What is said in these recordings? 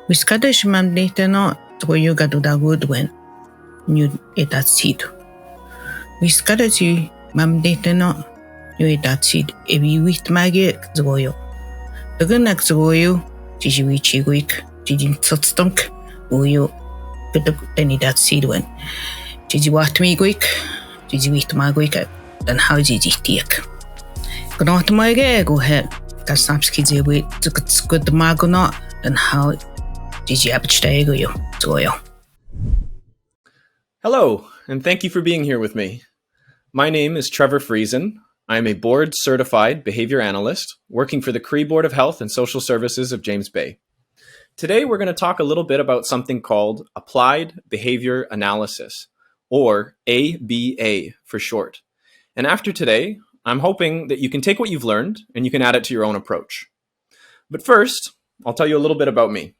Wiskadeš mam no tvoju gadu da gudwen, nu etat sid. Wiskadeš mam no nu etat sid, ebi wit mage zvojo. Taganak zvojo, tiji wichiguik, tiji tsotstonk, uyo, pedok tenidat sidwen. Tiji watmiguik, tiji wit maguik, dan hau tiji tiek. Gnot mage guhe, kasnapski zewi, tskud maguno, dan hau Hello, and thank you for being here with me. My name is Trevor Friesen. I'm a board-certified behavior analyst working for the Cree Board of Health and Social Services of James Bay. Today, we're going to talk a little bit about something called Applied Behavior Analysis, or ABA for short. And after today, I'm hoping that you can take what you've learned and you can add it to your own approach. But first, I'll tell you a little bit about me.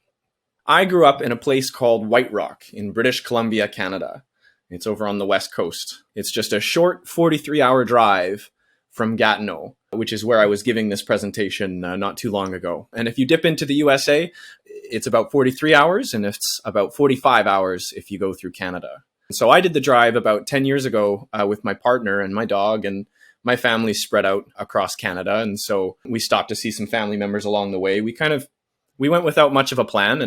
I grew up in a place called White Rock in British Columbia, Canada. It's over on the west coast. It's just a short 43-hour drive from Gatineau, which is where I was giving this presentation not too long ago. And if you dip into the USA, it's about 43 hours, and it's about 45 hours if you go through Canada. So I did the drive about 10 years ago with my partner and my dog, and my family spread out across Canada. And so we stopped to see some family members along the way. We went without much of a plan,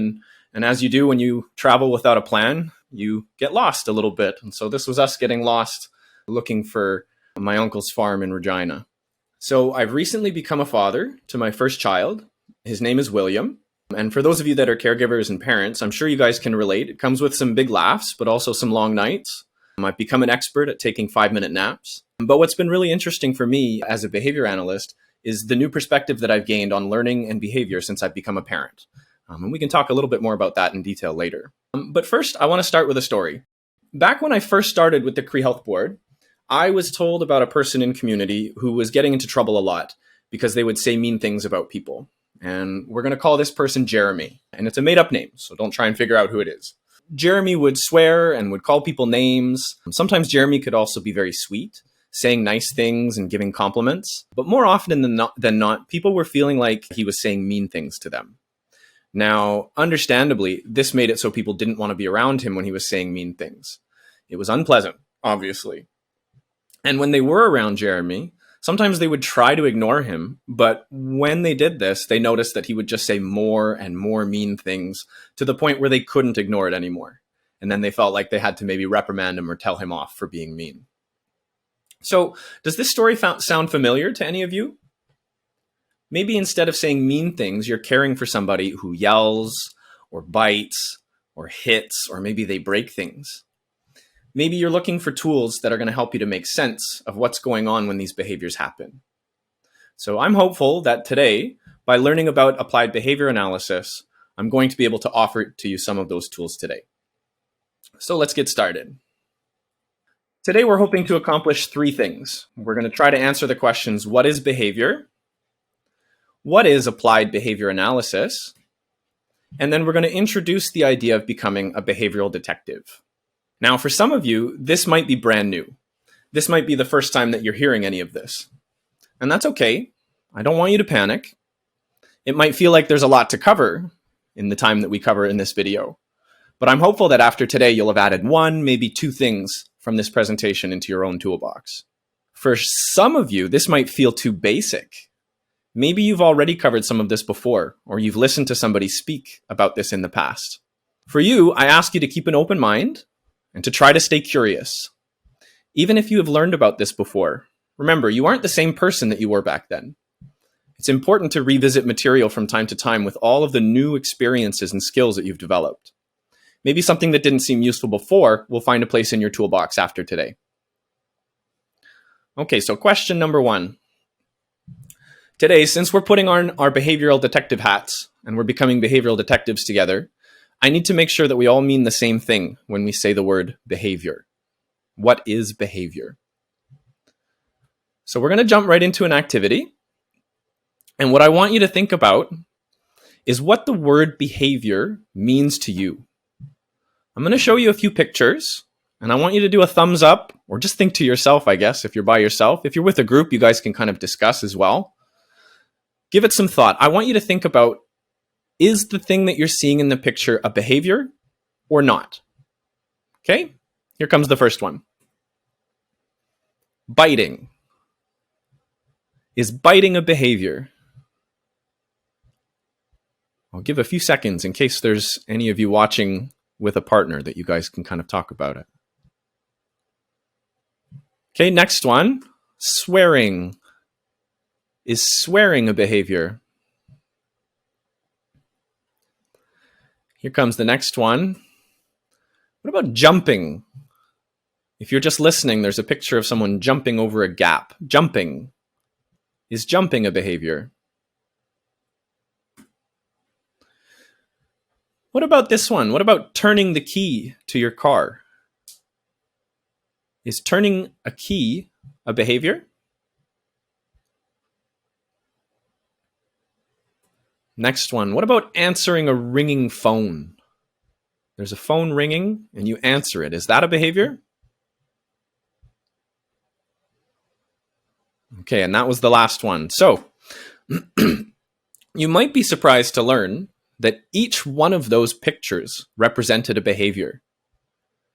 and as you do when you travel without a plan, you get lost a little bit. And so this was us getting lost looking for my uncle's farm in Regina. So I've recently become a father to my first child. His name is William. And for those of you that are caregivers and parents, I'm sure you guys can relate. It comes with some big laughs, but also some long nights. I've become an expert at taking 5-minute naps. But what's been really interesting for me as a behavior analyst is the new perspective that I've gained on learning and behavior since I've become a parent. And we can talk a little bit more about that in detail later. But first, I want to start with a story. Back when I first started with the Cree Health Board, I was told about a person in community who was getting into trouble a lot because they would say mean things about people. And we're going to call this person Jeremy. And it's a made-up name, so don't try and figure out who it is. Jeremy would swear and would call people names. Sometimes Jeremy could also be very sweet, saying nice things and giving compliments. But more often than not, people were feeling like he was saying mean things to them. Now, understandably, this made it so people didn't want to be around him when he was saying mean things. It was unpleasant, obviously. And when they were around Jeremy, sometimes they would try to ignore him. But when they did this, they noticed that he would just say more and more mean things to the point where they couldn't ignore it anymore. And then they felt like they had to maybe reprimand him or tell him off for being mean. So does this story sound familiar to any of you? Maybe instead of saying mean things, you're caring for somebody who yells or bites or hits, or maybe they break things. Maybe you're looking for tools that are going to help you to make sense of what's going on when these behaviors happen. So I'm hopeful that today, by learning about applied behavior analysis, I'm going to be able to offer to you some of those tools today. So let's get started. Today, we're hoping to accomplish 3 things. We're going to try to answer the questions, what is behavior? What is applied behavior analysis? And then we're going to introduce the idea of becoming a behavioral detective. Now, for some of you, this might be brand new. This might be the first time that you're hearing any of this. And that's okay. I don't want you to panic. It might feel like there's a lot to cover in the time that we cover in this video. But I'm hopeful that after today, you'll have added 1, maybe 2 things from this presentation into your own toolbox. For some of you, this might feel too basic. Maybe you've already covered some of this before, or you've listened to somebody speak about this in the past. For you, I ask you to keep an open mind and to try to stay curious. Even if you have learned about this before, remember, you aren't the same person that you were back then. It's important to revisit material from time to time with all of the new experiences and skills that you've developed. Maybe something that didn't seem useful before will find a place in your toolbox after today. Okay, so question number 1. Today, since we're putting on our behavioral detective hats and we're becoming behavioral detectives together, I need to make sure that we all mean the same thing when we say the word behavior. What is behavior? So we're going to jump right into an activity. And what I want you to think about is what the word behavior means to you. I'm going to show you a few pictures, and I want you to do a thumbs up, or just think to yourself, I guess, if you're by yourself. If you're with a group, you guys can kind of discuss as well. Give it some thought. I want you to think about Is the thing that you're seeing in the picture a behavior or not? Okay, here comes the first one. Biting. Is biting a behavior? I'll give a few seconds in case there's any of you watching with a partner that you guys can kind of talk about it. Okay, next one. Swearing. Is swearing a behavior? Here comes the next one. What about jumping? If you're just listening, there's a picture of someone jumping over a gap. Jumping. Is jumping a behavior? What about this one? What about turning the key to your car? Is turning a key a behavior? Next one. What about answering a ringing phone? There's a phone ringing and you answer it. Is that a behavior? Okay, and that was the last one. So you might be surprised to learn that each one of those pictures represented a behavior.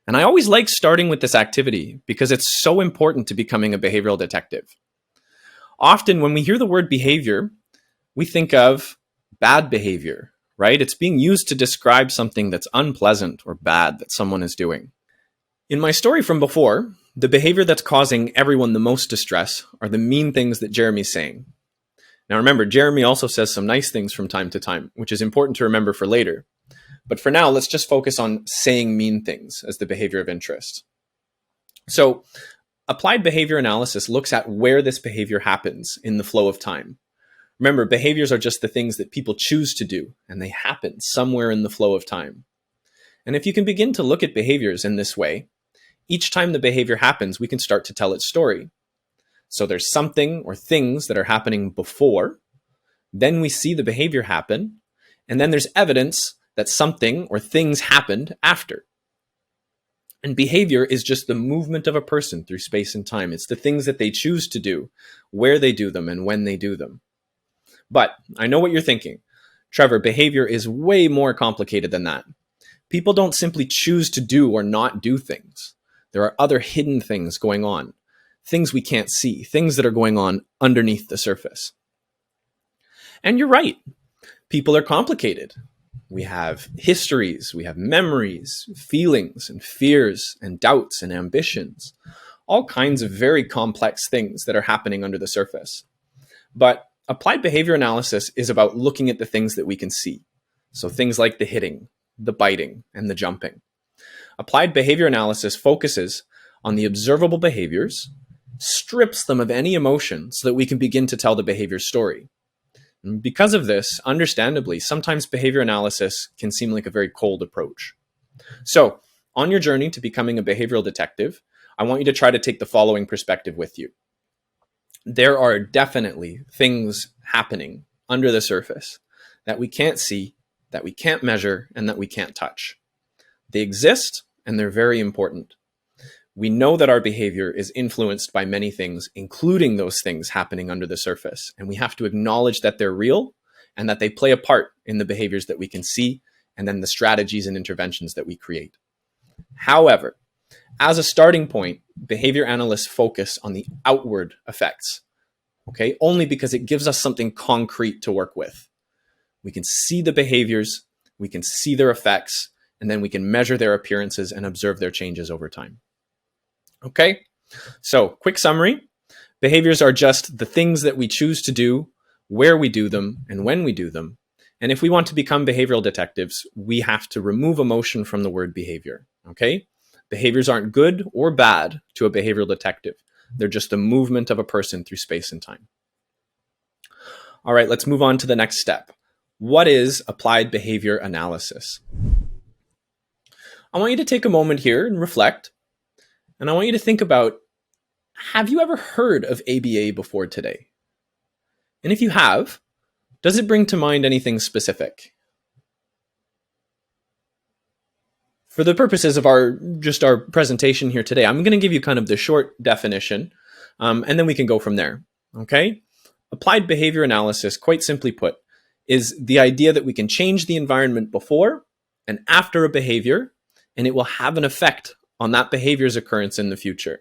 And I always like starting with this activity because it's so important to becoming a behavioral detective. Often when we hear the word behavior, we think of bad behavior, right? It's being used to describe something that's unpleasant or bad that someone is doing. In my story from before, the behavior that's causing everyone the most distress are the mean things that Jeremy's saying. Now remember, Jeremy also says some nice things from time to time, which is important to remember for later. But for now, let's just focus on saying mean things as the behavior of interest. So applied behavior analysis looks at where this behavior happens in the flow of time. Remember, behaviors are just the things that people choose to do, and they happen somewhere in the flow of time. And if you can begin to look at behaviors in this way, each time the behavior happens, we can start to tell its story. So there's something or things that are happening before, then we see the behavior happen, and then there's evidence that something or things happened after. And behavior is just the movement of a person through space and time. It's the things that they choose to do, where they do them, and when they do them. But I know what you're thinking. Trevor, behavior is way more complicated than that. People don't simply choose to do or not do things. There are other hidden things going on, things we can't see, things that are going on underneath the surface. And you're right. People are complicated. We have histories, we have memories, feelings and fears and doubts and ambitions, all kinds of very complex things that are happening under the surface. But applied behavior analysis is about looking at the things that we can see. So things like the hitting, the biting, and the jumping. Applied behavior analysis focuses on the observable behaviors, strips them of any emotion so that we can begin to tell the behavior story. And because of this, understandably, sometimes behavior analysis can seem like a very cold approach. So, on your journey to becoming a behavioral detective, I want you to try to take the following perspective with you. There are definitely things happening under the surface that we can't see, that we can't measure, and that we can't touch. They exist, and they're very important. We know that our behavior is influenced by many things, including those things happening under the surface. And we have to acknowledge that they're real and that they play a part in the behaviors that we can see and then the strategies and interventions that we create. However, as a starting point, behavior analysts focus on the outward effects, okay? Only because it gives us something concrete to work with. We can see the behaviors, we can see their effects, and then we can measure their appearances and observe their changes over time. Okay, so quick summary. Behaviors are just the things that we choose to do, where we do them, and when we do them. And if we want to become behavioral detectives, we have to remove emotion from the word behavior. Okay, behaviors aren't good or bad to a behavioral detective. They're just a movement of a person through space and time. All right, let's move on to the next step. What is applied behavior analysis? I want you to take a moment here and reflect. And I want you to think about, have you ever heard of ABA before today? And if you have, does it bring to mind anything specific? For the purposes of our presentation here today, I'm going to give you kind of the short definition, and then we can go from there. Okay? Applied behavior analysis, quite simply put, is the idea that we can change the environment before and after a behavior, and it will have an effect on that behavior's occurrence in the future.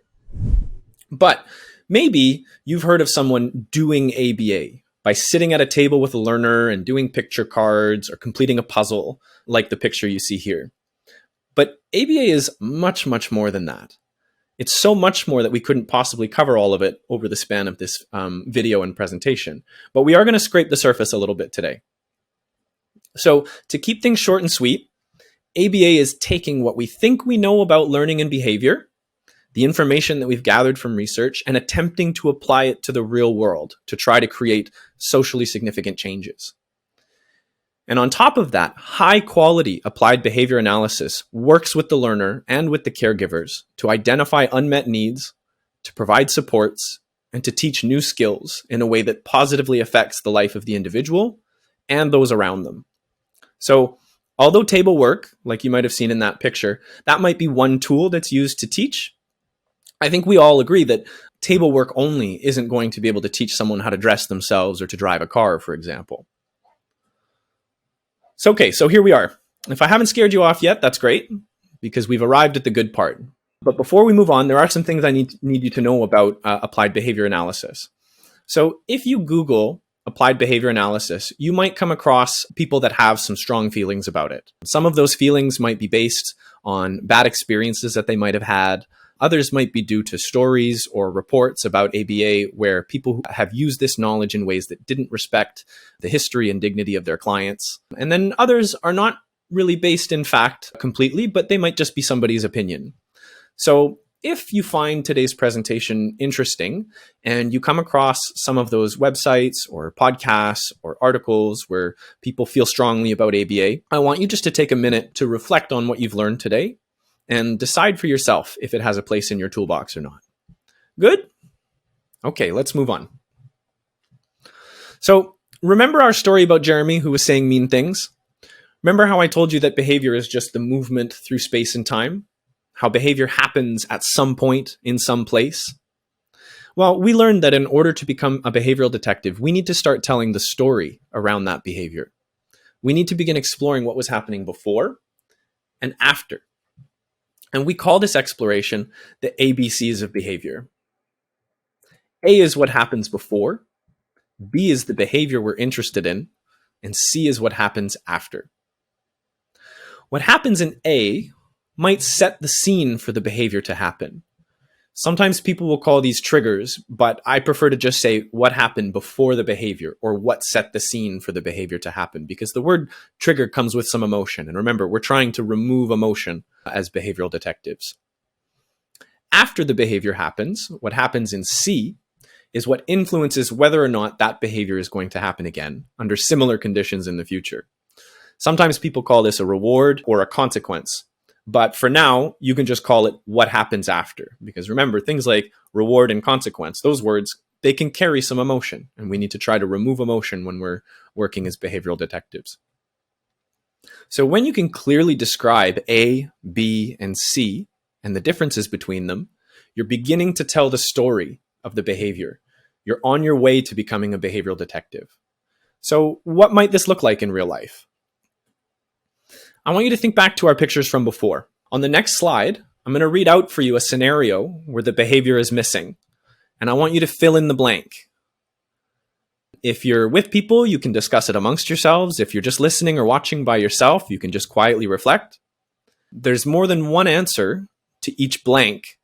But maybe you've heard of someone doing ABA by sitting at a table with a learner and doing picture cards or completing a puzzle like the picture you see here. But ABA is much, much more than that. It's so much more that we couldn't possibly cover all of it over the span of this video and presentation. But we are going to scrape the surface a little bit today. So to keep things short and sweet, ABA is taking what we think we know about learning and behavior, the information that we've gathered from research, and attempting to apply it to the real world to try to create socially significant changes. And on top of that, high quality applied behavior analysis works with the learner and with the caregivers to identify unmet needs, to provide supports, and to teach new skills in a way that positively affects the life of the individual and those around them. So although table work, like you might have seen in that picture, that might be one tool that's used to teach, I think we all agree that table work only isn't going to be able to teach someone how to dress themselves or to drive a car, for example. So here we are. If I haven't scared you off yet, that's great, because we've arrived at the good part. But before we move on, there are some things I need you to know about applied behavior analysis. So if you Google applied behavior analysis, you might come across people that have some strong feelings about it. Some of those feelings might be based on bad experiences that they might have had. Others might be due to stories or reports about ABA where people have used this knowledge in ways that didn't respect the history and dignity of their clients. And then others are not really based in fact completely, but they might just be somebody's opinion. So if you find today's presentation interesting and you come across some of those websites or podcasts or articles where people feel strongly about ABA, I want you just to take a minute to reflect on what you've learned today and decide for yourself if it has a place in your toolbox or not. Good? Okay, let's move on. So remember our story about Jeremy who was saying mean things? Remember how I told you that behavior is just the movement through space and time? How behavior happens at some point in some place? Well, we learned that in order to become a behavioral detective, we need to start telling the story around that behavior. We need to begin exploring what was happening before and after. And we call this exploration the ABCs of behavior. A is what happens before, B is the behavior we're interested in, and C is what happens after. What happens in A might set the scene for the behavior to happen. Sometimes people will call these triggers, but I prefer to just say what happened before the behavior or what set the scene for the behavior to happen, because the word trigger comes with some emotion. And remember, we're trying to remove emotion as behavioral detectives. After the behavior happens, what happens in C is what influences whether or not that behavior is going to happen again under similar conditions in the future. Sometimes people call this a reward or a consequence. But for now, you can just call it what happens after. Because remember, things like reward and consequence, those words, they can carry some emotion. And we need to try to remove emotion when we're working as behavioral detectives. So when you can clearly describe A, B, and C, and the differences between them, you're beginning to tell the story of the behavior. You're on your way to becoming a behavioral detective. So what might this look like in real life? I want you to think back to our pictures from before. On the next slide, I'm going to read out for you a scenario where the behavior is missing, and I want you to fill in the blank. If you're with people, you can discuss it amongst yourselves. If you're just listening or watching by yourself, you can just quietly reflect. There's more than one answer to each blank.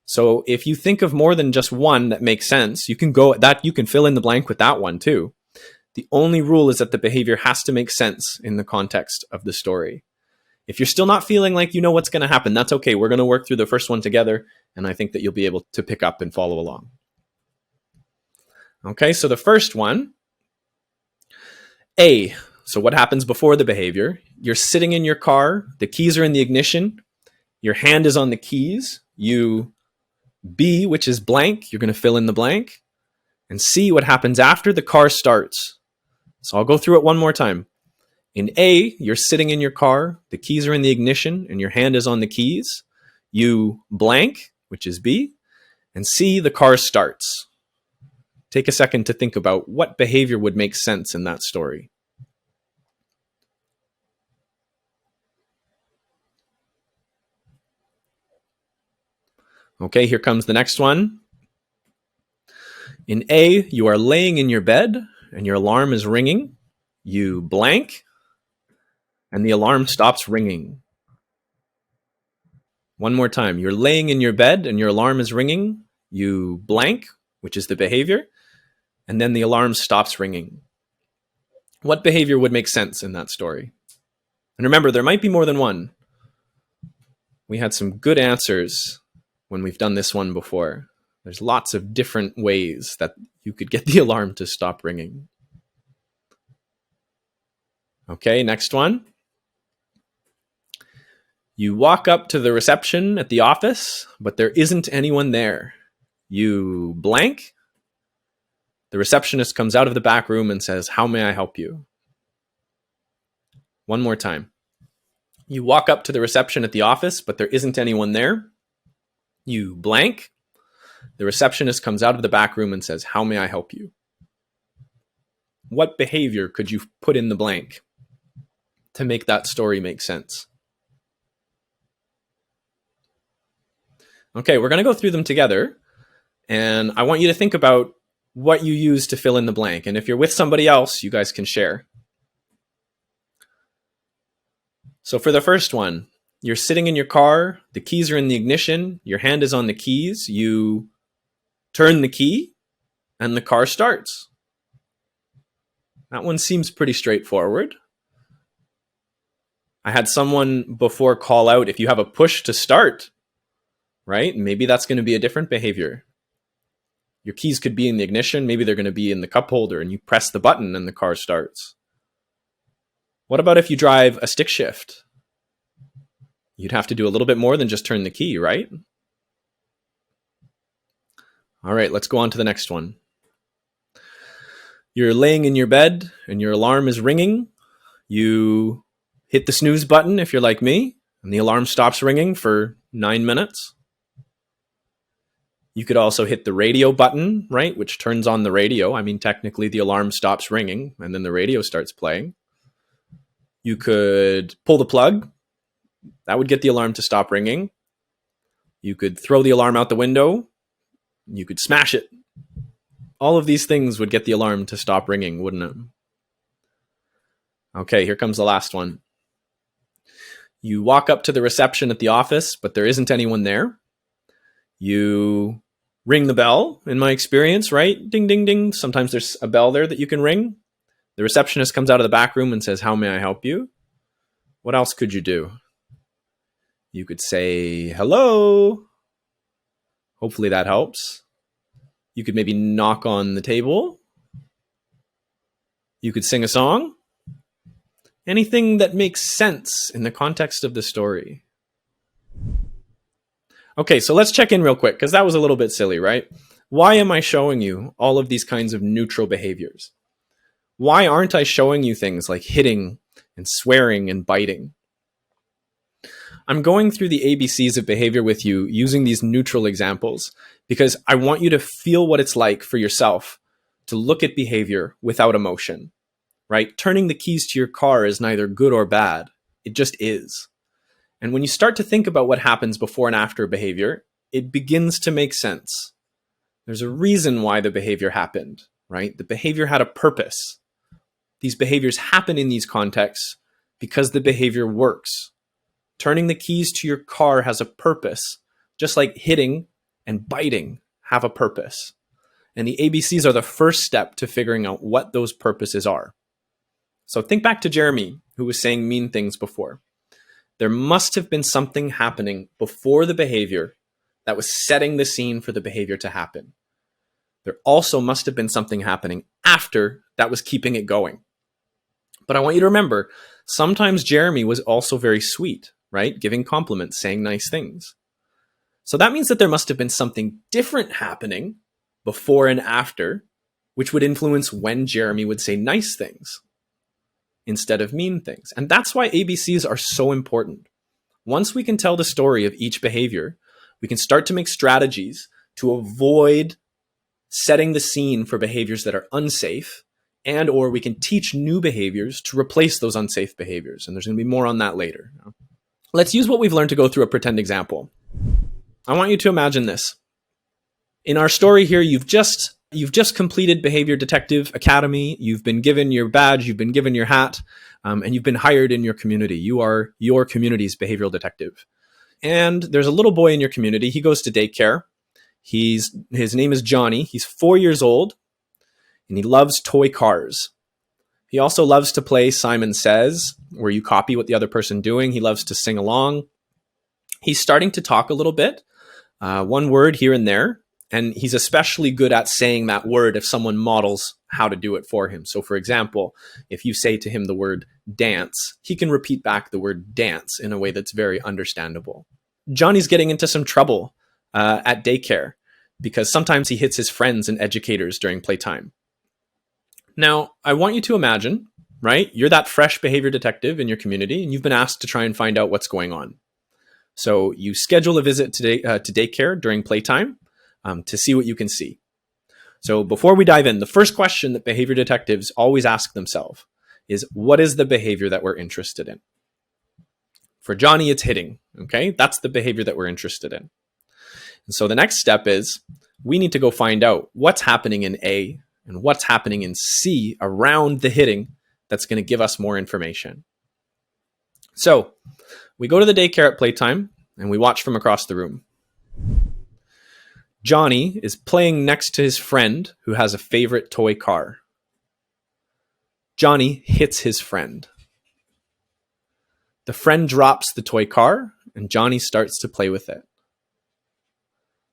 So if you think of more than just one that makes sense, you can fill in the blank with that one too. The only rule is that the behavior has to make sense in the context of the story. If you're still not feeling like you know what's going to happen, that's okay. We're going to work through the first one together, and I think that you'll be able to pick up and follow along. Okay, so the first one, A. So what happens before the behavior? You're sitting in your car, the keys are in the ignition, your hand is on the keys, B, which is blank, you're going to fill in the blank, and C, what happens after the car starts. So I'll go through it one more time. In A, you're sitting in your car, the keys are in the ignition, and your hand is on the keys. You blank, which is B, and C, the car starts. Take a second to think about what behavior would make sense in that story. Okay, here comes the next one. In A, you are laying in your bed and your alarm is ringing. You blank, and the alarm stops ringing. One more time. You're laying in your bed and your alarm is ringing. You blank, which is the behavior, and then the alarm stops ringing. What behavior would make sense in that story? And remember, there might be more than one. We had some good answers when we've done this one before. There's lots of different ways that you could get the alarm to stop ringing. Okay, next one. You walk up to the reception at the office, but there isn't anyone there. You blank. The receptionist comes out of the back room and says, "How may I help you?" One more time. You walk up to the reception at the office, but there isn't anyone there. You blank. The receptionist comes out of the back room and says, "How may I help you?" What behavior could you put in the blank to make that story make sense? Okay, we're going to go through them together, and I want you to think about what you use to fill in the blank. And if you're with somebody else, you guys can share. So for the first one, you're sitting in your car, the keys are in the ignition, your hand is on the keys, you turn the key, and the car starts. That one seems pretty straightforward. I had someone before call out, if you have a push to start, right? Maybe that's going to be a different behavior. Your keys could be in the ignition, maybe they're going to be in the cup holder, and you press the button and the car starts. What about if you drive a stick shift? You'd have to do a little bit more than just turn the key, right? All right, let's go on to the next one. You're laying in your bed and your alarm is ringing. You hit the snooze button if you're like me, and the alarm stops ringing for 9 minutes. You could also hit the radio button, right, which turns on the radio. I mean, technically the alarm stops ringing and then the radio starts playing. You could pull the plug. That would get the alarm to stop ringing. You could throw the alarm out the window. You could smash it. All of these things would get the alarm to stop ringing, wouldn't it? Okay, here comes the last one. You walk up to the reception at the office, but there isn't anyone there. You ring the bell, in my experience, right? Ding, ding, ding. Sometimes there's a bell there that you can ring. The receptionist comes out of the back room and says, "How may I help you?" What else could you do? You could say, "Hello." Hopefully that helps. You could maybe knock on the table. You could sing a song. Anything that makes sense in the context of the story. Okay, so let's check in real quick, because that was a little bit silly, right? Why am I showing you all of these kinds of neutral behaviors? Why aren't I showing you things like hitting and swearing and biting? I'm going through the ABCs of behavior with you using these neutral examples because I want you to feel what it's like for yourself to look at behavior without emotion, right? Turning the keys to your car is neither good or bad. It just is. And when you start to think about what happens before and after behavior, it begins to make sense. There's a reason why the behavior happened, right? The behavior had a purpose. These behaviors happen in these contexts because the behavior works. Turning the keys to your car has a purpose, just like hitting and biting have a purpose. And the ABCs are the first step to figuring out what those purposes are. So think back to Jeremy, who was saying mean things before. There must have been something happening before the behavior that was setting the scene for the behavior to happen. There also must have been something happening after that was keeping it going. But I want you to remember, sometimes Jeremy was also very sweet, right? Giving compliments, saying nice things. So that means that there must have been something different happening before and after, which would influence when Jeremy would say nice things instead of mean things. And that's why ABCs are so important. Once we can tell the story of each behavior, we can start to make strategies to avoid setting the scene for behaviors that are unsafe, and or we can teach new behaviors to replace those unsafe behaviors. And there's going to be more on that later. Let's use what we've learned to go through a pretend example. I want you to imagine this. In our story here, you've just completed Behavior Detective Academy. You've been given your badge, you've been given your hat, and you've been hired in your community. You are your community's behavioral detective. And there's a little boy in your community. He goes to daycare. His name is Johnny. He's 4 years old, and he loves toy cars. He also loves to play Simon Says, where you copy what the other person's doing. He loves to sing along. He's starting to talk a little bit, one word here and there, and he's especially good at saying that word if someone models how to do it for him. So for example, if you say to him the word dance, he can repeat back the word dance in a way that's very understandable. Johnny's getting into some trouble at daycare because sometimes he hits his friends and educators during playtime. Now, I want you to imagine, right? You're that fresh behavior detective in your community, and you've been asked to try and find out what's going on. So you schedule a visit to daycare during playtime to see what you can see. So before we dive in, the first question that behavior detectives always ask themselves is, what is the behavior that we're interested in? For Johnny, it's hitting. Okay, that's the behavior that we're interested in. And so the next step is we need to go find out what's happening in A and what's happening in C around the hitting that's going to give us more information. So we go to the daycare at playtime and we watch from across the room. Johnny is playing next to his friend who has a favorite toy car. Johnny hits his friend. The friend drops the toy car and Johnny starts to play with it.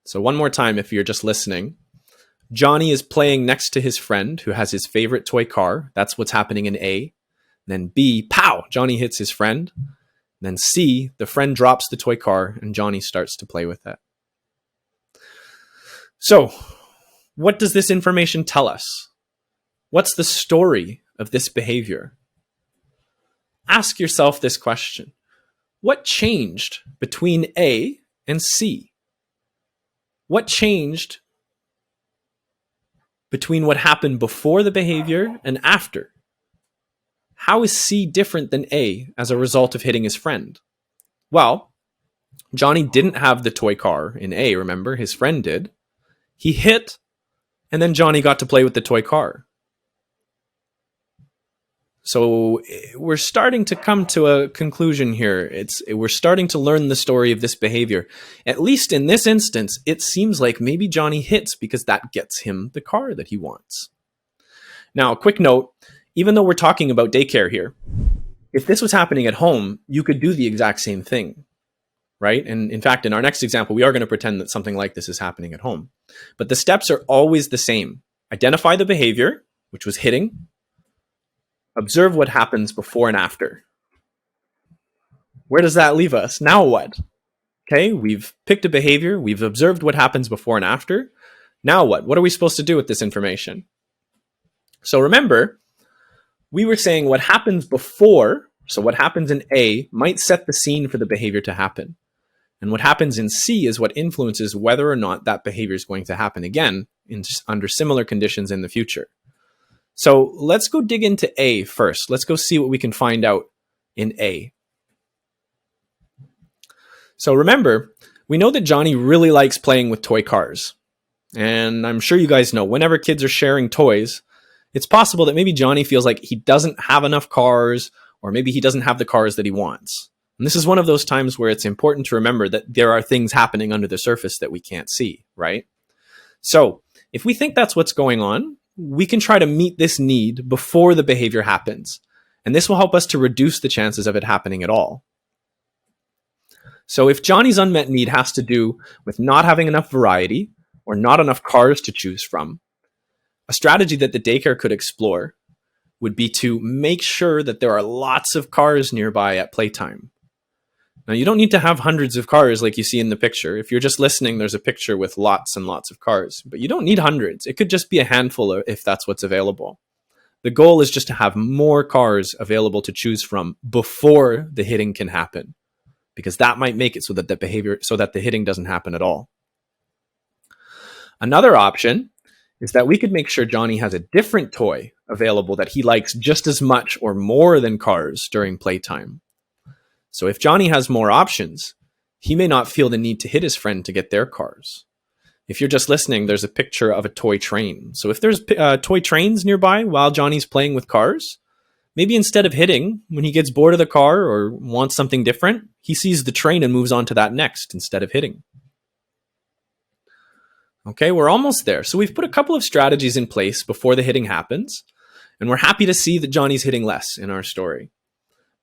So one more time, if you're just listening, Johnny is playing next to his friend who has his favorite toy car. That's what's happening in A. Then B, pow, Johnny hits his friend. Then C, the friend drops the toy car and Johnny starts to play with it. So, what does this information tell us? What's the story of this behavior? Ask yourself this question. What changed between A and C? What changed between what happened before the behavior and after? How is C different than A as a result of hitting his friend? Well, Johnny didn't have the toy car in A, remember? His friend did. He hit, and then Johnny got to play with the toy car. So we're starting to come to a conclusion here. We're starting to learn the story of this behavior. At least in this instance, it seems like maybe Johnny hits because that gets him the car that he wants. Now, a quick note, even though we're talking about daycare here, if this was happening at home, you could do the exact same thing, right? And in fact, in our next example, we are going to pretend that something like this is happening at home. But the steps are always the same. Identify the behavior, which was hitting. Observe what happens before and after. Where does that leave us? Now what? Okay, we've picked a behavior. We've observed what happens before and after. Now what? What are we supposed to do with this information? So remember, we were saying what happens before, so what happens in A might set the scene for the behavior to happen. And what happens in C is what influences whether or not that behavior is going to happen again under similar conditions in the future. So let's go dig into A first. Let's go see what we can find out in A. So remember, we know that Johnny really likes playing with toy cars. And I'm sure you guys know, whenever kids are sharing toys, it's possible that maybe Johnny feels like he doesn't have enough cars, or maybe he doesn't have the cars that he wants. And this is one of those times where it's important to remember that there are things happening under the surface that we can't see, right? So if we think that's what's going on, we can try to meet this need before the behavior happens. And this will help us to reduce the chances of it happening at all. So if Johnny's unmet need has to do with not having enough variety or not enough cars to choose from, a strategy that the daycare could explore would be to make sure that there are lots of cars nearby at playtime. Now, you don't need to have hundreds of cars like you see in the picture. If you're just listening, there's a picture with lots and lots of cars, but you don't need hundreds. It could just be a handful if that's what's available. The goal is just to have more cars available to choose from before the hitting can happen, because that might make it so that the hitting doesn't happen at all. Another option is that we could make sure Johnny has a different toy available that he likes just as much or more than cars during playtime. So if Johnny has more options, He may not feel the need to hit his friend to get their cars. If you're just listening, there's a picture of a toy train. So if there's toy trains nearby while Johnny's playing with cars, maybe instead of hitting, when he gets bored of the car or wants something different, he sees the train and moves on to that next instead of hitting. Okay, we're almost there. So we've put a couple of strategies in place before the hitting happens, and we're happy to see that Johnny's hitting less in our story.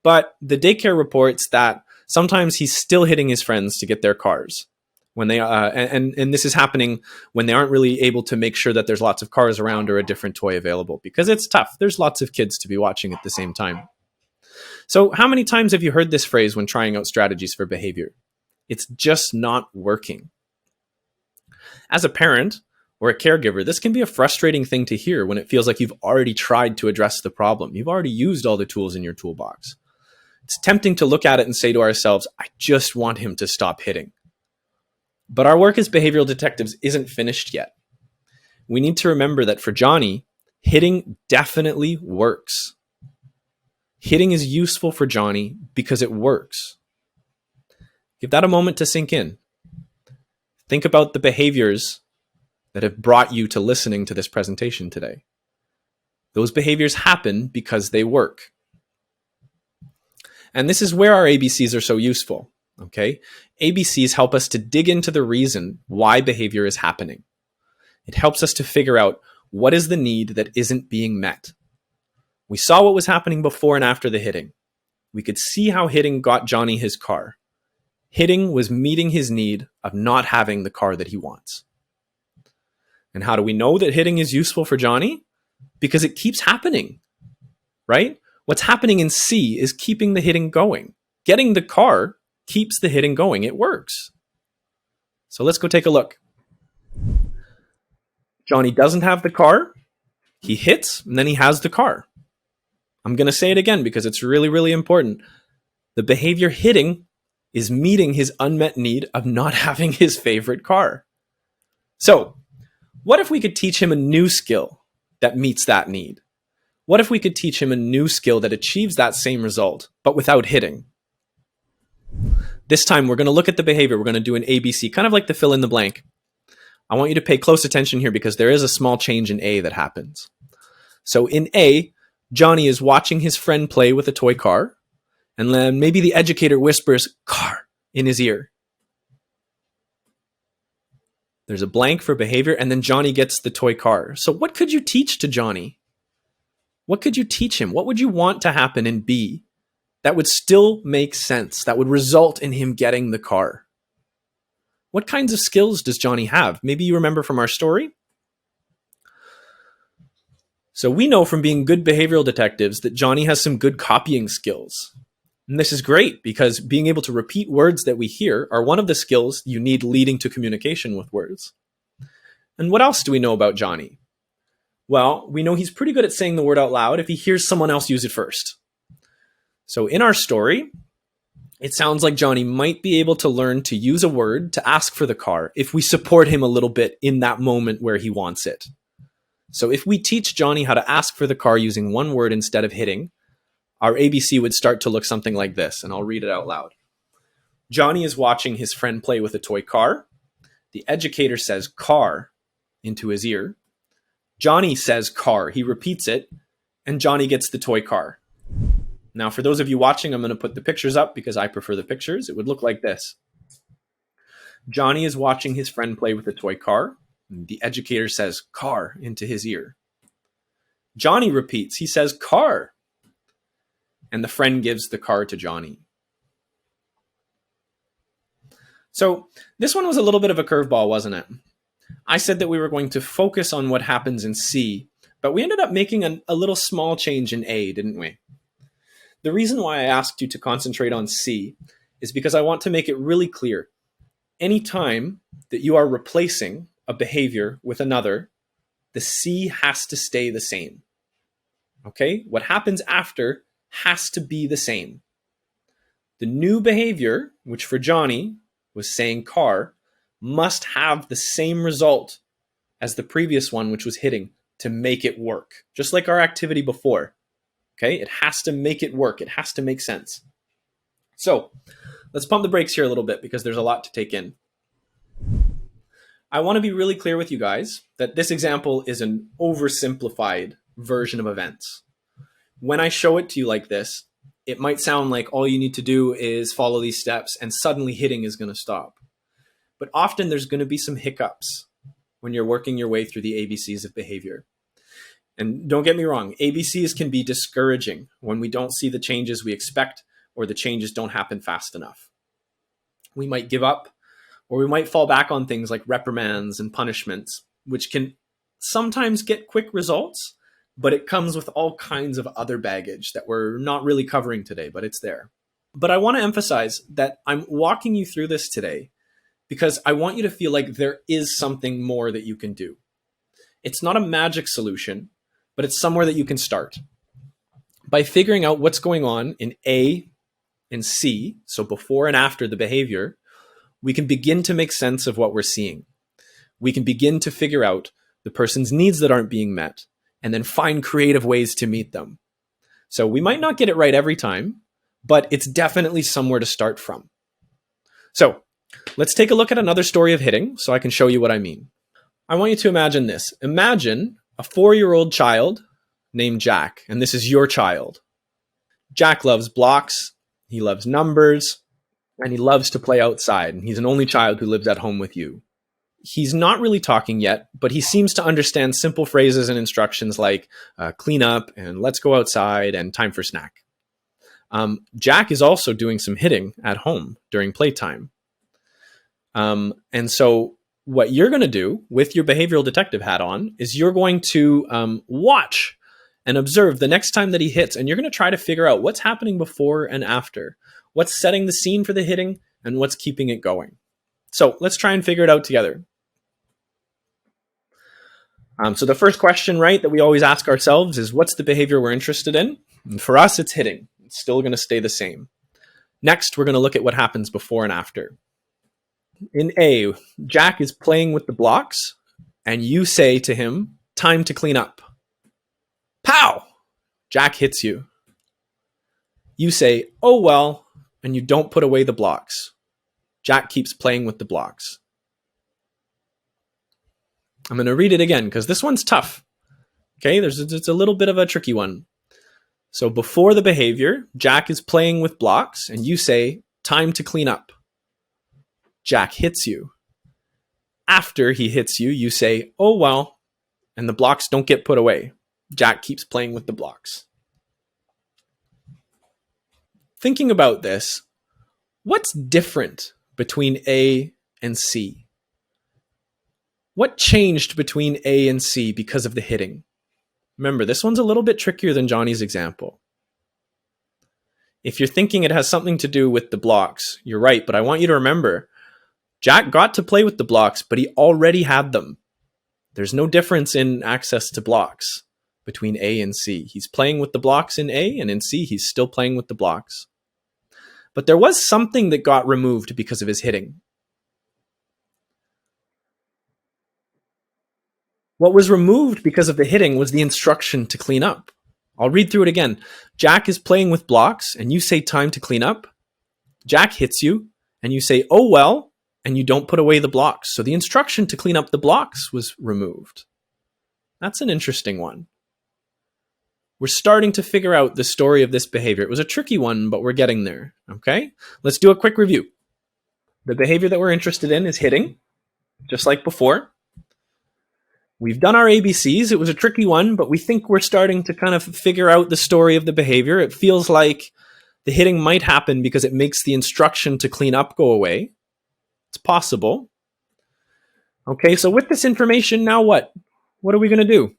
But the daycare reports that sometimes he's still hitting his friends to get their cars. When they and this is happening when they aren't really able to make sure that there's lots of cars around or a different toy available, because it's tough. There's lots of kids to be watching at the same time. So how many times have you heard this phrase when trying out strategies for behavior? It's just not working. As a parent or a caregiver, this can be a frustrating thing to hear when it feels like you've already tried to address the problem. You've already used all the tools in your toolbox. It's tempting to look at it and say to ourselves, I just want him to stop hitting. But our work as behavioral detectives isn't finished yet. We need to remember that for Johnny, hitting definitely works. Hitting is useful for Johnny because it works. Give that a moment to sink in. Think about the behaviors that have brought you to listening to this presentation today. Those behaviors happen because they work. And this is where our ABCs are so useful. Okay? ABCs help us to dig into the reason why behavior is happening. It helps us to figure out what is the need that isn't being met. We saw what was happening before and after the hitting. We could see how hitting got Johnny his car. Hitting was meeting his need of not having the car that he wants. And how do we know that hitting is useful for Johnny? Because it keeps happening, right? What's happening in C is keeping the hitting going. Getting the car keeps the hitting going. It works. So let's go take a look. Johnny doesn't have the car. He hits, and then he has the car. I'm going to say it again because it's really, really important. The behavior hitting is meeting his unmet need of not having his favorite car. So, what if we could teach him a new skill that meets that need? What if we could teach him a new skill that achieves that same result, but without hitting? This time, we're going to look at the behavior. We're going to do an ABC, kind of like the fill in the blank. I want you to pay close attention here because there is a small change in A that happens. So in A, Johnny is watching his friend play with a toy car, and then maybe the educator whispers, car, in his ear. There's a blank for behavior, and then Johnny gets the toy car. So what could you teach to Johnny? What could you teach him? What would you want to happen in B that would still make sense, that would result in him getting the car? What kinds of skills does Johnny have? Maybe you remember from our story. So we know from being good behavioral detectives that Johnny has some good copying skills. And this is great because being able to repeat words that we hear are one of the skills you need leading to communication with words. And what else do we know about Johnny? Well, we know he's pretty good at saying the word out loud if he hears someone else use it first. So in our story, it sounds like Johnny might be able to learn to use a word to ask for the car if we support him a little bit in that moment where he wants it. So if we teach Johnny how to ask for the car using one word instead of hitting, our ABC would start to look something like this, and I'll read it out loud. Johnny is watching his friend play with a toy car. The educator says car into his ear. Johnny says car. He repeats it, and Johnny gets the toy car. Now, for those of you watching, I'm going to put the pictures up because I prefer the pictures. It would look like this. Johnny is watching his friend play with a toy car. The educator says car into his ear. Johnny repeats. He says car. And the friend gives the car to Johnny. So this one was a little bit of a curveball, wasn't it? I said that we were going to focus on what happens in C, but we ended up making a little small change in A, didn't we? The reason why I asked you to concentrate on C is because I want to make it really clear. Anytime that you are replacing a behavior with another, the C has to stay the same. Okay? What happens after has to be the same. The new behavior, which for Johnny was saying car, must have the same result as the previous one, which was hitting, to make it work. Just like our activity before. Okay? It has to make it work. It has to make sense. So let's pump the brakes here a little bit because there's a lot to take in. I want to be really clear with you guys that this example is an oversimplified version of events. When I show it to you like this, it might sound like all you need to do is follow these steps and suddenly hitting is going to stop. But often there's going to be some hiccups when you're working your way through the ABCs of behavior. And don't get me wrong, ABCs can be discouraging when we don't see the changes we expect or the changes don't happen fast enough. We might give up, or we might fall back on things like reprimands and punishments, which can sometimes get quick results, but it comes with all kinds of other baggage that we're not really covering today, but it's there. But I want to emphasize that I'm walking you through this today because I want you to feel like there is something more that you can do. It's not a magic solution, but it's somewhere that you can start. By figuring out what's going on in A and C, so before and after the behavior, we can begin to make sense of what we're seeing. We can begin to figure out the person's needs that aren't being met and then find creative ways to meet them. So we might not get it right every time, but it's definitely somewhere to start from. So let's take a look at another story of hitting so I can show you what I mean. I want you to imagine this. Imagine a 4-year-old child named Jack, and this is your child. Jack loves blocks, he loves numbers, and he loves to play outside, and he's an only child who lives at home with you. He's not really talking yet, but he seems to understand simple phrases and instructions like clean up and let's go outside and time for snack. Jack is also doing some hitting at home during playtime. And so what you're going to do with your behavioral detective hat on is you're going to watch and observe the next time that he hits, and you're going to try to figure out what's happening before and after, what's setting the scene for the hitting, and what's keeping it going. So let's try and figure it out together. So the first question, right, that we always ask ourselves is, what's the behavior we're interested in? And for us, it's hitting. It's still going to stay the same. Next, we're going to look at what happens before and after. In A, Jack is playing with the blocks, and you say to him, time to clean up. Pow! Jack hits you. You say, oh well, and you don't put away the blocks. Jack keeps playing with the blocks. I'm going to read it again because this one's tough. Okay, it's a little bit of a tricky one. So before the behavior, Jack is playing with blocks, and you say, time to clean up. Jack hits you. After he hits you, you say, oh well, and the blocks don't get put away. Jack keeps playing with the blocks. Thinking about this, what's different between A and C? What changed between A and C because of the hitting? Remember, this one's a little bit trickier than Johnny's example. If you're thinking it has something to do with the blocks, you're right, but I want you to remember, Jack got to play with the blocks, but he already had them. There's no difference in access to blocks between A and C. He's playing with the blocks in A, and in C, he's still playing with the blocks. But there was something that got removed because of his hitting. What was removed because of the hitting was the instruction to clean up. I'll read through it again. Jack is playing with blocks, and you say time to clean up. Jack hits you, and you say, oh well, and you don't put away the blocks. So the instruction to clean up the blocks was removed. That's an interesting one. We're starting to figure out the story of this behavior. It was a tricky one, but we're getting there. Okay, let's do a quick review. The behavior that we're interested in is hitting, just like before. We've done our ABCs. It was a tricky one, but we think we're starting to kind of figure out the story of the behavior. It feels like the hitting might happen because it makes the instruction to clean up go away. It's possible. Okay, so with this information, now what? What are we going to do?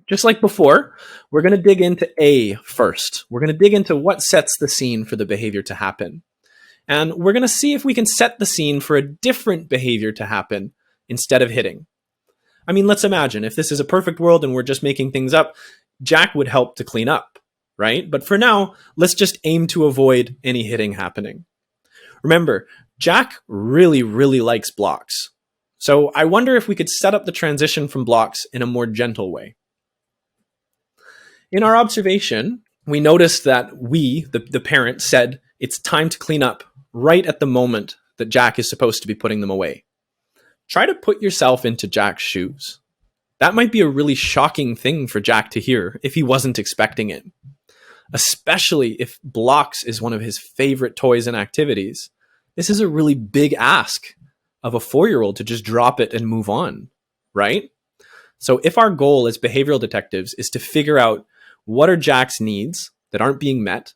Just like before, we're going to dig into A first. We're going to dig into what sets the scene for the behavior to happen. And we're going to see if we can set the scene for a different behavior to happen instead of hitting. I mean, let's imagine if this is a perfect world and we're just making things up, Jack would help to clean up, right? But for now, let's just aim to avoid any hitting happening. Remember, Jack really, really likes blocks. So I wonder if we could set up the transition from blocks in a more gentle way. In our observation, we noticed that we, the parent, said, it's time to clean up right at the moment that Jack is supposed to be putting them away. Try to put yourself into Jack's shoes. That might be a really shocking thing for Jack to hear if he wasn't expecting it, especially if blocks is one of his favorite toys and activities. This is a really big ask of a 4-year-old to just drop it and move on, right? So if our goal as behavioral detectives is to figure out what are Jack's needs that aren't being met,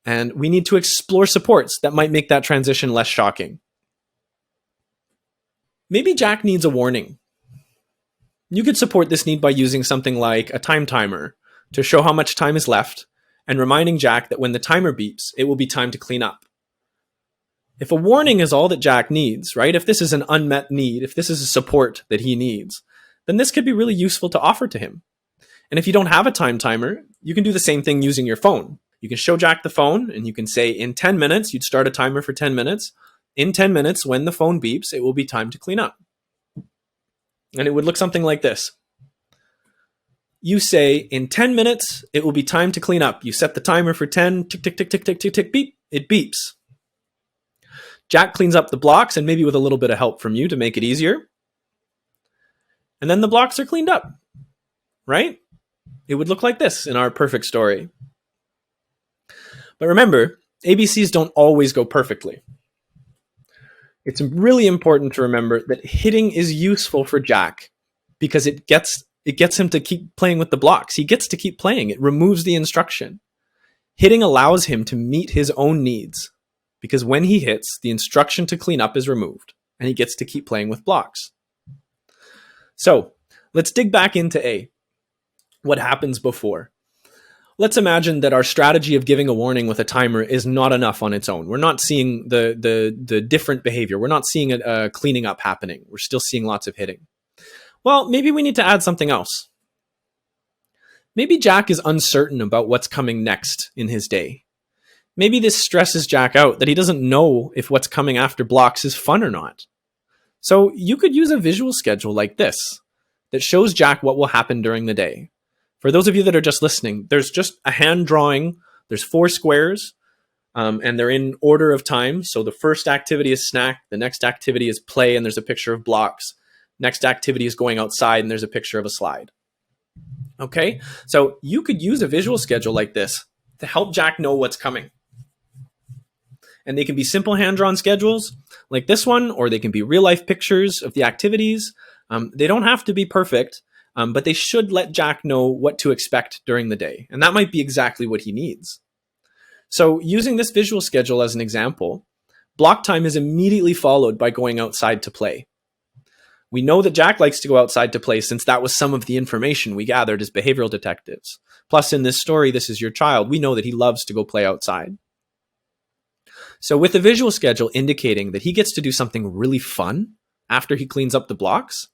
and we need to explore supports that might make that transition less shocking. Maybe Jack needs a warning. You could support this need by using something like a time timer to show how much time is left and reminding Jack that when the timer beeps, it will be time to clean up. If a warning is all that Jack needs, right? If this is an unmet need, if this is a support that he needs, then this could be really useful to offer to him. And if you don't have a time timer, you can do the same thing using your phone. You can show Jack the phone and you can say in 10 minutes, you'd start a timer for 10 minutes. In 10 minutes, when the phone beeps, it will be time to clean up. And it would look something like this. You say, in 10 minutes, it will be time to clean up. You set the timer for 10, tick, tick, tick, tick, tick, tick, tick, beep. It beeps. Jack cleans up the blocks, and maybe with a little bit of help from you to make it easier. And then the blocks are cleaned up, right? It would look like this in our perfect story. But remember, ABCs don't always go perfectly. It's really important to remember that hitting is useful for Jack because it gets him to keep playing with the blocks. He gets to keep playing. It removes the instruction. Hitting allows him to meet his own needs because when he hits, the instruction to clean up is removed and he gets to keep playing with blocks. So let's dig back into A. What happens before? Let's imagine that our strategy of giving a warning with a timer is not enough on its own. We're not seeing the different behavior. We're not seeing a cleaning up happening. We're still seeing lots of hitting. Well, maybe we need to add something else. Maybe Jack is uncertain about what's coming next in his day. Maybe this stresses Jack out that he doesn't know if what's coming after blocks is fun or not. So you could use a visual schedule like this that shows Jack what will happen during the day. For those of you that are just listening, there's just a hand drawing. There's 4 squares, and they're in order of time. So the first activity is snack. The next activity is play, and there's a picture of blocks. Next activity is going outside, and there's a picture of a slide. Okay? So you could use a visual schedule like this to help Jack know what's coming. And they can be simple hand-drawn schedules like this one, or they can be real-life pictures of the activities. They don't have to be perfect. But they should let Jack know what to expect during the day. And that might be exactly what he needs. So using this visual schedule as an example, block time is immediately followed by going outside to play. We know that Jack likes to go outside to play since that was some of the information we gathered as behavioral detectives. Plus in this story, this is your child. We know that he loves to go play outside. So with the visual schedule indicating that he gets to do something really fun after he cleans up the blocks,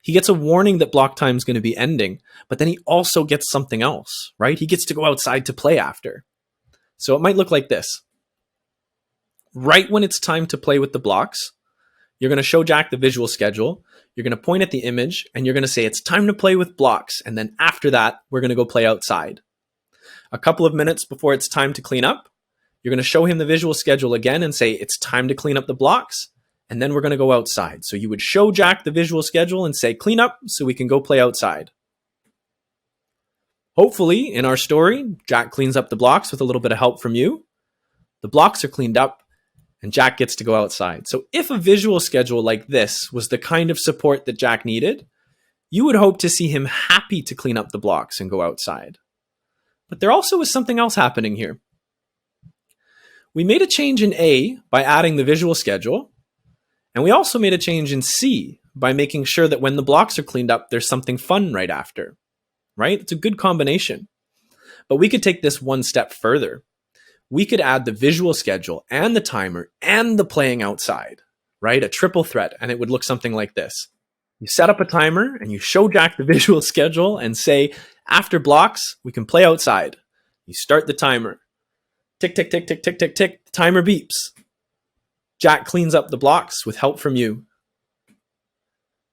he gets a warning that block time is going to be ending, but then he also gets something else, right? He gets to go outside to play after. So it might look like this. Right when it's time to play with the blocks, you're going to show Jack the visual schedule. You're going to point at the image and you're going to say, it's time to play with blocks. And then after that, we're going to go play outside. A couple of minutes before it's time to clean up, you're going to show him the visual schedule again and say, it's time to clean up the blocks. And then we're going to go outside. So you would show Jack the visual schedule and say, clean up so we can go play outside. Hopefully, in our story, Jack cleans up the blocks with a little bit of help from you. The blocks are cleaned up and Jack gets to go outside. So if a visual schedule like this was the kind of support that Jack needed, you would hope to see him happy to clean up the blocks and go outside. But there also is something else happening here. We made a change in A by adding the visual schedule. And we also made a change in C by making sure that when the blocks are cleaned up, there's something fun right after, right? It's a good combination. But we could take this one step further. We could add the visual schedule and the timer and the playing outside, right? A triple threat, and it would look something like this. You set up a timer and you show Jack the visual schedule and say, after blocks, we can play outside. You start the timer. Tick, tick, tick, tick, tick, tick, tick. The timer beeps. Jack cleans up the blocks with help from you.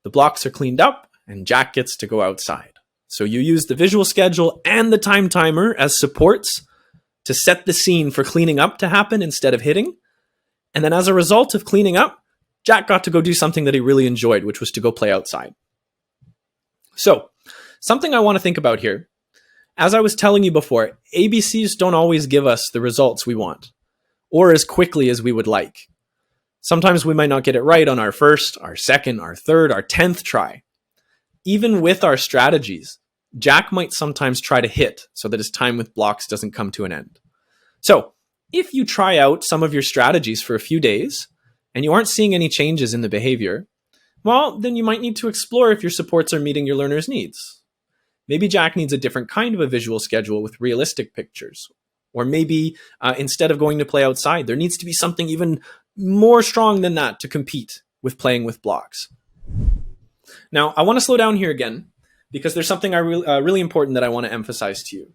The blocks are cleaned up and Jack gets to go outside. So you use the visual schedule and the time timer as supports to set the scene for cleaning up to happen instead of hitting. And then as a result of cleaning up, Jack got to go do something that he really enjoyed, which was to go play outside. So, something I want to think about here. As I was telling you before, ABCs don't always give us the results we want, or as quickly as we would like. Sometimes we might not get it right on our first, our second, our third, our 10th try. Even with our strategies, Jack might sometimes try to hit so that his time with blocks doesn't come to an end. So, if you try out some of your strategies for a few days and you aren't seeing any changes in the behavior, well, then you might need to explore if your supports are meeting your learner's needs. Maybe Jack needs a different kind of a visual schedule with realistic pictures. Or maybe instead of going to play outside, there needs to be something even more strong than that to compete with playing with blocks. Now, I want to slow down here again because there's something really important that I want to emphasize to you.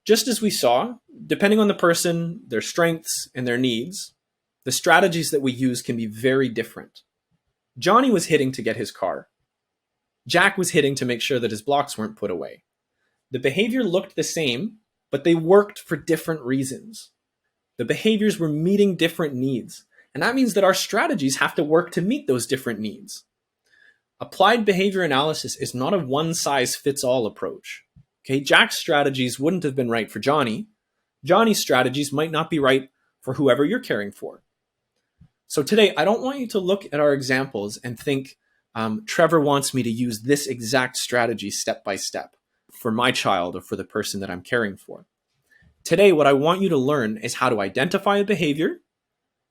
Just as we saw, depending on the person, their strengths, and their needs, the strategies that we use can be very different. Johnny was hitting to get his car. Jack was hitting to make sure that his blocks weren't put away. The behavior looked the same, but they worked for different reasons. The behaviors were meeting different needs, and that means that our strategies have to work to meet those different needs. Applied behavior analysis is not a one-size-fits-all approach. Okay, Jack's strategies wouldn't have been right for Johnny. Johnny's strategies might not be right for whoever you're caring for. So today, I don't want you to look at our examples and think, Trevor wants me to use this exact strategy step by step for my child or for the person that I'm caring for. Today, what I want you to learn is how to identify a behavior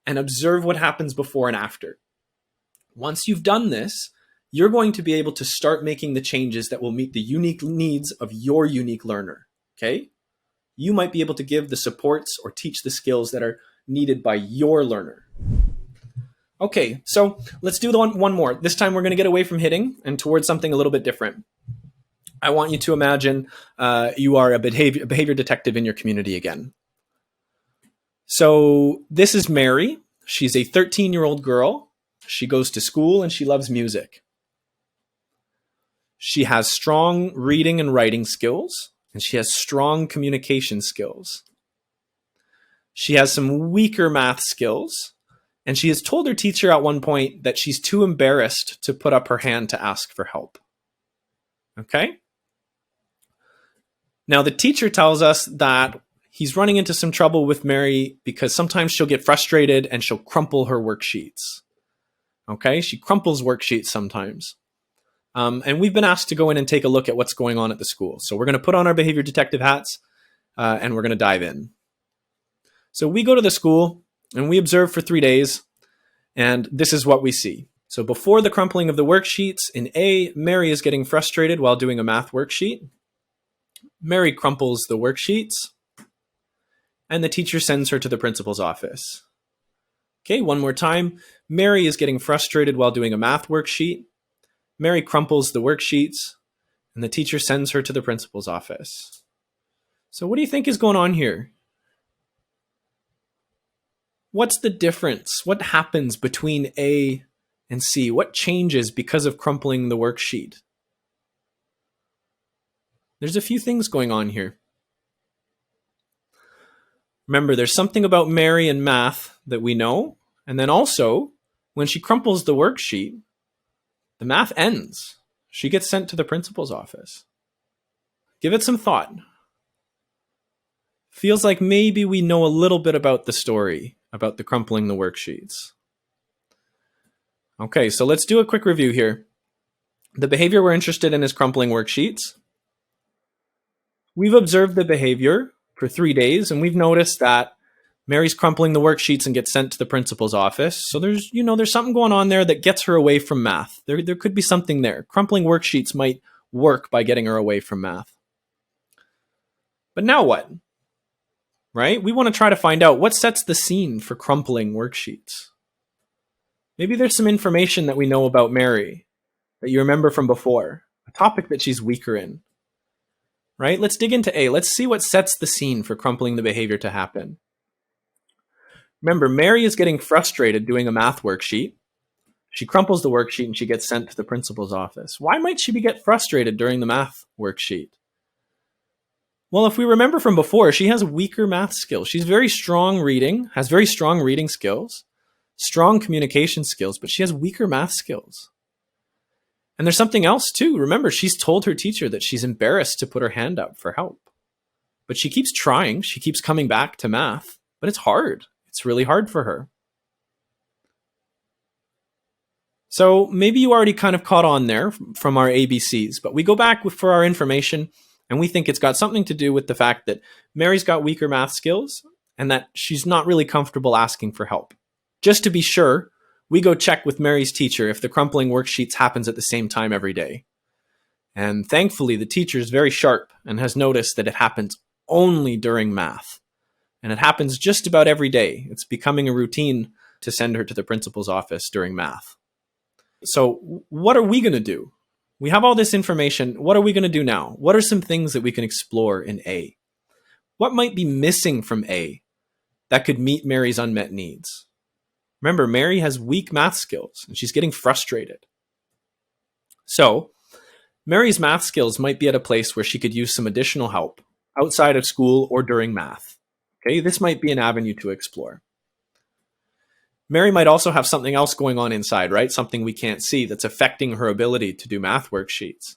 and observe what happens before and after. Once you've done this, you're going to be able to start making the changes that will meet the unique needs of your unique learner, okay? You might be able to give the supports or teach the skills that are needed by your learner. Okay, so let's do one more. This time we're going to get away from hitting and towards something a little bit different. I want you to imagine you are a behavior detective in your community again. So this is Mary. She's a 13-year-old girl. She goes to school and she loves music. She has strong reading and writing skills, and she has strong communication skills. She has some weaker math skills, and she has told her teacher at one point that she's too embarrassed to put up her hand to ask for help. Okay? Now, the teacher tells us that he's running into some trouble with Mary because sometimes she'll get frustrated and she'll crumple her worksheets. Okay? She crumples worksheets sometimes. And we've been asked to go in and take a look at what's going on at the school. So we're going to put on our behavior detective hats and we're going to dive in. So we go to the school and we observe for 3 days, and this is what we see. So before the crumpling of the worksheets, in A, Mary is getting frustrated while doing a math worksheet. Mary crumples the worksheets, and the teacher sends her to the principal's office. Okay, one more time. Mary is getting frustrated while doing a math worksheet. Mary crumples the worksheets, and the teacher sends her to the principal's office. So what do you think is going on here? What's the difference? What happens between A and C? What changes because of crumpling the worksheet? There's a few things going on here. Remember, there's something about Mary and math that we know, and then also, when she crumples the worksheet, the math ends. She gets sent to the principal's office. Give it some thought. Feels like maybe we know a little bit about the story, about the crumpling the worksheets. Okay, so let's do a quick review here. The behavior we're interested in is crumpling worksheets. We've observed the behavior for 3 days, and we've noticed that Mary's crumpling the worksheets and gets sent to the principal's office. So there's something going on there that gets her away from math. There could be something there. Crumpling worksheets might work by getting her away from math. But now what? Right? We want to try to find out what sets the scene for crumpling worksheets. Maybe there's some information that we know about Mary that you remember from before, a topic that she's weaker in. Right? Let's dig into A. Let's see what sets the scene for crumpling the behavior to happen. Remember, Mary is getting frustrated doing a math worksheet. She crumples the worksheet and she gets sent to the principal's office. Why might she get frustrated during the math worksheet? Well, if we remember from before, she has weaker math skills. She's very strong reading, has very strong reading skills, strong communication skills, but she has weaker math skills. And there's something else too. Remember, she's told her teacher that she's embarrassed to put her hand up for help. But she keeps trying. She keeps coming back to math, but it's hard. It's really hard for her. So maybe you already kind of caught on there from our ABCs, but we go back for our information and we think it's got something to do with the fact that Mary's got weaker math skills and that she's not really comfortable asking for help. Just to be sure, we go check with Mary's teacher if the crumpling worksheets happens at the same time every day. And thankfully, the teacher is very sharp and has noticed that it happens only during math. And it happens just about every day. It's becoming a routine to send her to the principal's office during math. So what are we going to do? We have all this information. What are we going to do now? What are some things that we can explore in A? What might be missing from A that could meet Mary's unmet needs? Remember, Mary has weak math skills and she's getting frustrated. So Mary's math skills might be at a place where she could use some additional help outside of school or during math. Okay, this might be an avenue to explore. Mary might also have something else going on inside, right? Something we can't see that's affecting her ability to do math worksheets.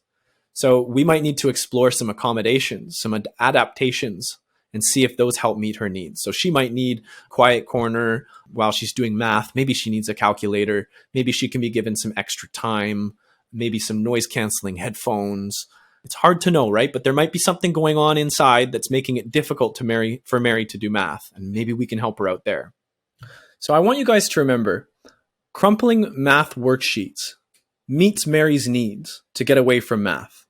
So we might need to explore some accommodations, some adaptations, and see if those help meet her needs. So she might need a quiet corner while she's doing math. Maybe she needs a calculator. Maybe she can be given some extra time, maybe some noise canceling headphones. It's hard to know, right? But there might be something going on inside that's making it difficult for Mary to do math. And maybe we can help her out there. So I want you guys to remember, crumpling math worksheets meets Mary's needs to get away from math,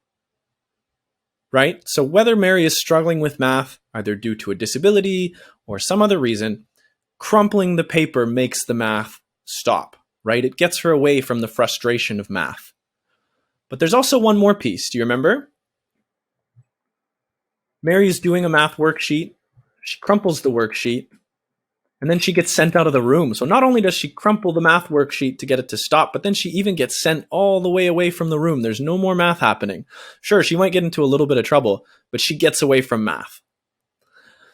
right? So whether Mary is struggling with math, either due to a disability or some other reason, crumpling the paper makes the math stop, right? It gets her away from the frustration of math. But there's also one more piece. Do you remember? Mary is doing a math worksheet. She crumples the worksheet. And then she gets sent out of the room. So not only does she crumple the math worksheet to get it to stop, but then she even gets sent all the way away from the room. There's no more math happening. Sure, she might get into a little bit of trouble, but she gets away from math.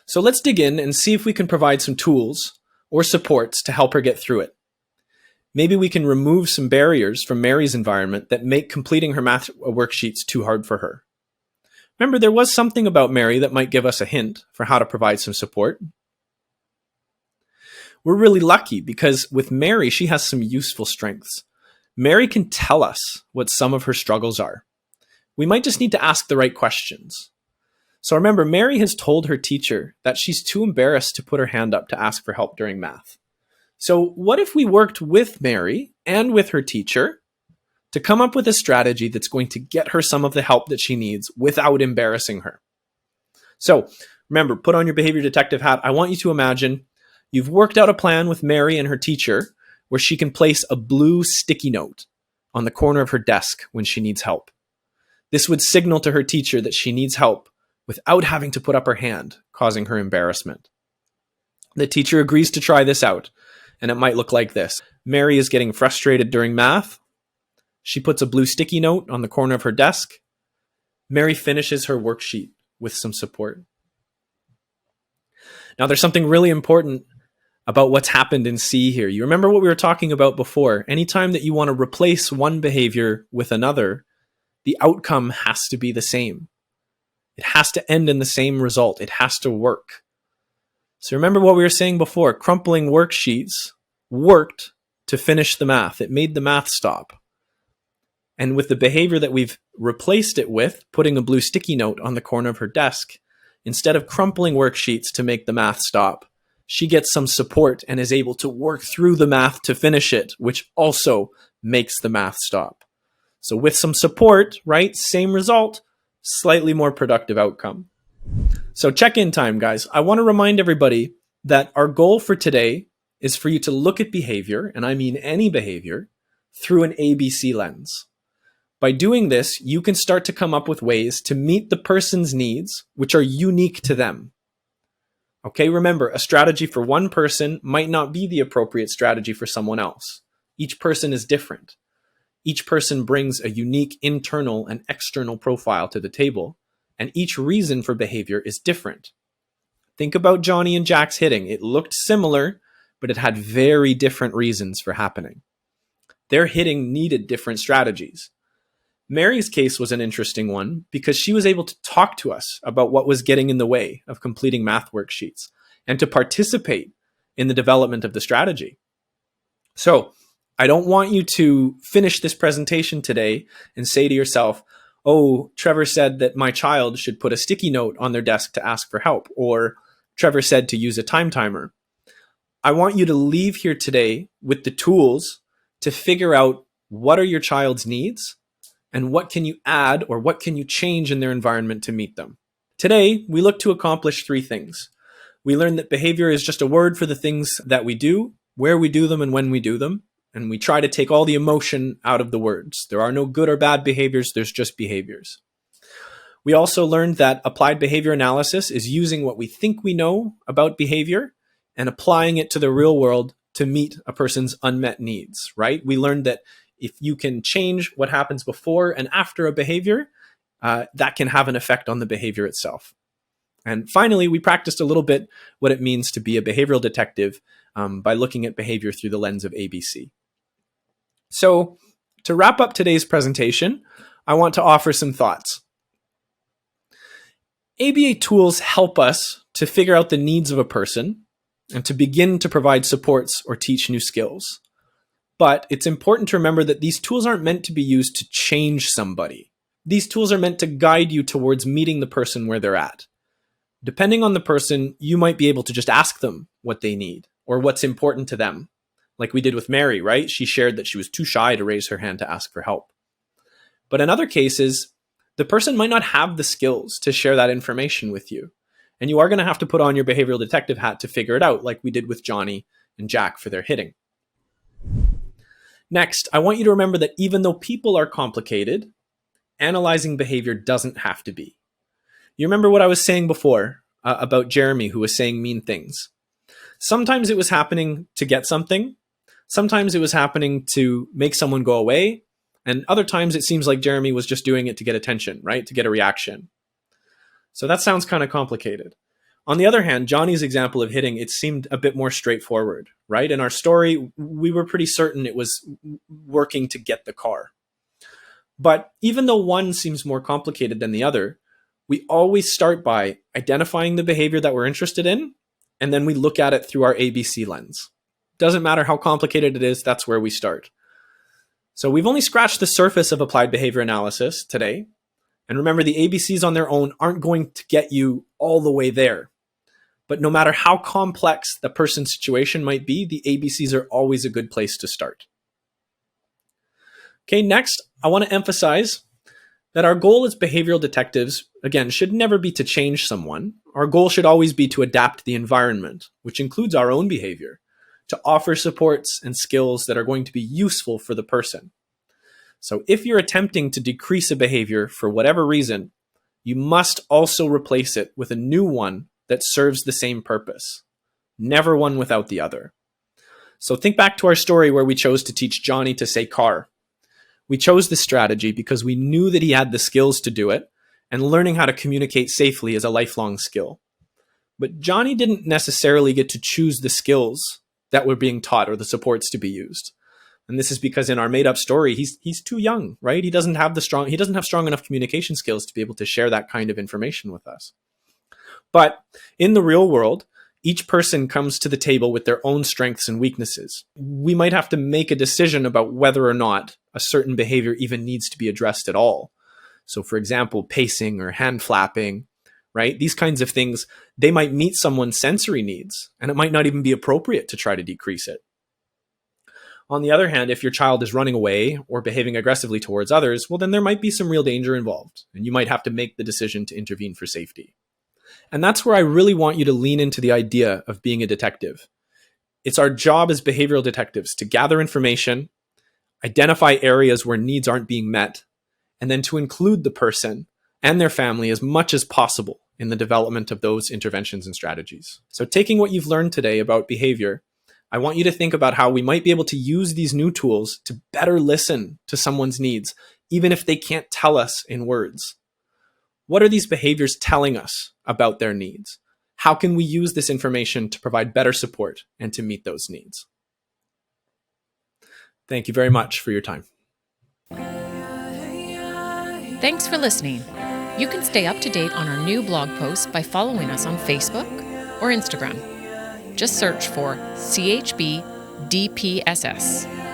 So let's dig in and see if we can provide some tools or supports to help her get through it. Maybe we can remove some barriers from Mary's environment that make completing her math worksheets too hard for her. Remember, there was something about Mary that might give us a hint for how to provide some support. We're really lucky because with Mary, she has some useful strengths. Mary can tell us what some of her struggles are. We might just need to ask the right questions. So remember, Mary has told her teacher that she's too embarrassed to put her hand up to ask for help during math. So what if we worked with Mary and with her teacher to come up with a strategy that's going to get her some of the help that she needs without embarrassing her? So remember, put on your behavior detective hat. I want you to imagine you've worked out a plan with Mary and her teacher where she can place a blue sticky note on the corner of her desk when she needs help. This would signal to her teacher that she needs help without having to put up her hand, causing her embarrassment. The teacher agrees to try this out, and it might look like this. Mary is getting frustrated during math. She puts a blue sticky note on the corner of her desk. Mary finishes her worksheet with some support. Now, there's something really important about what's happened in C here. You remember what we were talking about before. Anytime that you want to replace one behavior with another, the outcome has to be the same. It has to end in the same result. It has to work. So remember what we were saying before. Crumpling worksheets worked to finish the math. It made the math stop. And with the behavior that we've replaced it with, putting a blue sticky note on the corner of her desk, instead of crumpling worksheets to make the math stop, she gets some support and is able to work through the math to finish it, which also makes the math stop. So with some support, right, same result, slightly more productive outcome. So check-in time, guys. I want to remind everybody that our goal for today is for you to look at behavior, and I mean any behavior, through an ABC lens. By doing this, you can start to come up with ways to meet the person's needs, which are unique to them. Okay, remember, a strategy for one person might not be the appropriate strategy for someone else. Each person is different. Each person brings a unique internal and external profile to the table, and each reason for behavior is different. Think about Johnny and Jack's hitting. It looked similar, but it had very different reasons for happening. Their hitting needed different strategies. Mary's case was an interesting one because she was able to talk to us about what was getting in the way of completing math worksheets and to participate in the development of the strategy. So I don't want you to finish this presentation today and say to yourself, oh, Trevor said that my child should put a sticky note on their desk to ask for help, or Trevor said to use a time timer. I want you to leave here today with the tools to figure out what are your child's needs and what can you add or what can you change in their environment to meet them. Today, we look to accomplish 3 things. We learned that behavior is just a word for the things that we do, where we do them, and when we do them. And we try to take all the emotion out of the words. There are no good or bad behaviors, there's just behaviors. We also learned that applied behavior analysis is using what we think we know about behavior and applying it to the real world to meet a person's unmet needs, right? We learned that if you can change what happens before and after a behavior, that can have an effect on the behavior itself. And finally, we practiced a little bit what it means to be a behavioral detective by looking at behavior through the lens of ABC. So to wrap up today's presentation, I want to offer some thoughts. ABA tools help us to figure out the needs of a person and to begin to provide supports or teach new skills. But it's important to remember that these tools aren't meant to be used to change somebody. These tools are meant to guide you towards meeting the person where they're at. Depending on the person, you might be able to just ask them what they need or what's important to them. Like we did with Mary, right? She shared that she was too shy to raise her hand to ask for help. But in other cases, the person might not have the skills to share that information with you. And you are going to have to put on your behavioral detective hat to figure it out, like we did with Johnny and Jack for their hitting. Next, I want you to remember that even though people are complicated, analyzing behavior doesn't have to be. You remember what I was saying before about Jeremy, who was saying mean things. Sometimes it was happening to get something. Sometimes it was happening to make someone go away. And other times it seems like Jeremy was just doing it to get attention, right? To get a reaction. So that sounds kind of complicated. On the other hand, Johnny's example of hitting, it seemed a bit more straightforward, right? In our story, we were pretty certain it was working to get the car. But even though one seems more complicated than the other, we always start by identifying the behavior that we're interested in, and then we look at it through our ABC lens. Doesn't matter how complicated it is, that's where we start. So we've only scratched the surface of applied behavior analysis today. And remember, the ABCs on their own aren't going to get you all the way there. But no matter how complex the person's situation might be, the ABCs are always a good place to start. Okay, next, I want to emphasize that our goal as behavioral detectives, again, should never be to change someone. Our goal should always be to adapt the environment, which includes our own behavior, to offer supports and skills that are going to be useful for the person. So if you're attempting to decrease a behavior for whatever reason, you must also replace it with a new one that serves the same purpose. Never one without the other. So think back to our story where we chose to teach Johnny to say car. We chose this strategy because we knew that he had the skills to do it, and learning how to communicate safely is a lifelong skill. But Johnny didn't necessarily get to choose the skills that were being taught or the supports to be used. And this is because in our made-up story, he's too young, right? He doesn't have strong enough communication skills to be able to share that kind of information with us. But in the real world, each person comes to the table with their own strengths and weaknesses. We might have to make a decision about whether or not a certain behavior even needs to be addressed at all. So for example, pacing or hand flapping, right? These kinds of things, they might meet someone's sensory needs, and it might not even be appropriate to try to decrease it. On the other hand, if your child is running away or behaving aggressively towards others, well, then there might be some real danger involved, and you might have to make the decision to intervene for safety. And that's where I really want you to lean into the idea of being a detective. It's our job as behavioral detectives to gather information, identify areas where needs aren't being met, and then to include the person and their family as much as possible in the development of those interventions and strategies. So taking what you've learned today about behavior, I want you to think about how we might be able to use these new tools to better listen to someone's needs, even if they can't tell us in words. What are these behaviors telling us about their needs? How can we use this information to provide better support and to meet those needs? Thank you very much for your time. Thanks for listening. You can stay up to date on our new blog posts by following us on Facebook or Instagram. Just search for CHB DPSS.